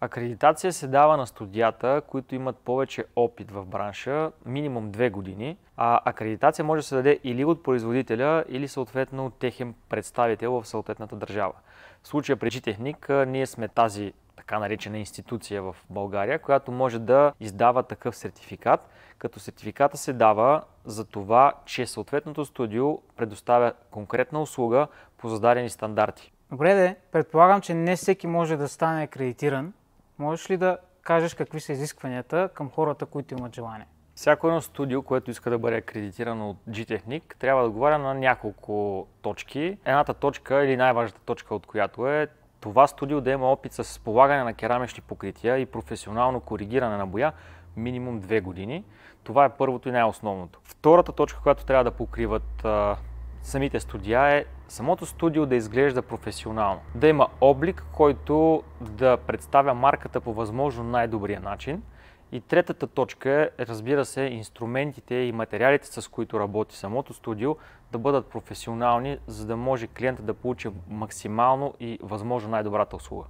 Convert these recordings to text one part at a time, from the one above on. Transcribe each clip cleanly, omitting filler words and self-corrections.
Акредитация се дава на студията, които имат повече опит в бранша, минимум 2 години, а акредитация може да се даде или от производителя, или съответно от техен представител в съответната държава. В случая при G-Technic ние сме тази така наречена институция в България, която може да издава такъв сертификат, като сертификата се дава за това, че съответното студио предоставя конкретна услуга по зададени стандарти. Добре, предполагам, че не всеки може да стане акредитиран. Можеш ли да кажеш какви са изискванията към хората, които имат желание? Всяко едно студио, което иска да бъде акредитирано от G-Technic, трябва да отговаря на няколко точки. Едната точка или най-важната точка от която е това студио да има опит с полагане на керамични покрития и професионално коригиране на боя минимум 2 години. Това е първото и най-основното. Втората точка, която трябва да покриват самите студия е самото студио да изглежда професионално. Да има облик, който да представя марката по възможно най-добрия начин. И третата точка е, разбира се, инструментите и материалите, с които работи самото студио, да бъдат професионални, за да може клиентът да получи максимално и възможно най-добрата услуга.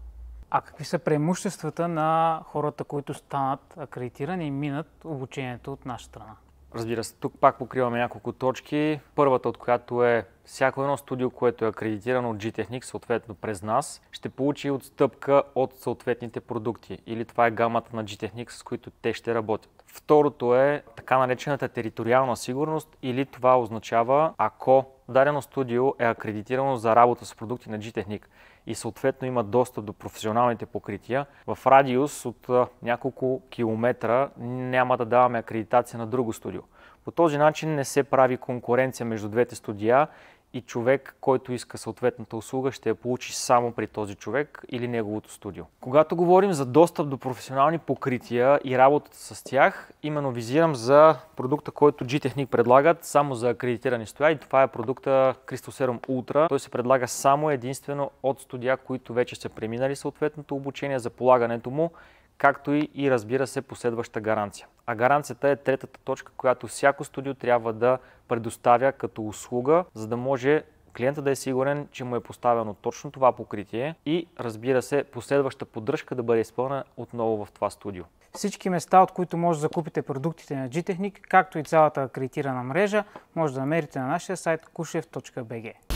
А какви са преимуществата на хората, които станат акредитирани и минат обучението от наша страна? Разбира се, тук пак покриваме няколко точки. Първата от която е всяко едно студио, което е акредитирано от G-Technic, съответно през нас, ще получи отстъпка от съответните продукти. Или това е гамата на G-Technic, с които те ще работят. Второто е така наречената териториална сигурност, или това означава, ако дадено студио е акредитирано за работа с продукти на G-Technic и съответно има достъп до професионалните покрития, в радиус от няколко километра няма да даваме акредитация на друго студио. По този начин не се прави конкуренция между двете студия и човек, който иска съответната услуга, ще я получи само при този човек или неговото студио. Когато говорим за достъп до професионални покрития и работата с тях, именно визирам за продукта, който G-Technic предлагат само за акредитирани студия, и това е продукта Crystal Serum Ultra. Той се предлага само единствено от студия, които вече са преминали съответното обучение за полагането му, както и разбира се последваща гаранция. А гаранцията е третата точка, която всяко студио трябва да предоставя като услуга, за да може клиента да е сигурен, че му е поставено точно това покритие и разбира се последваща поддръжка да бъде изпълнена отново в това студио. Всички места, от които може да закупите продуктите на G-Technic, както и цялата акредитирана мрежа, може да намерите на нашия сайт kushev.bg.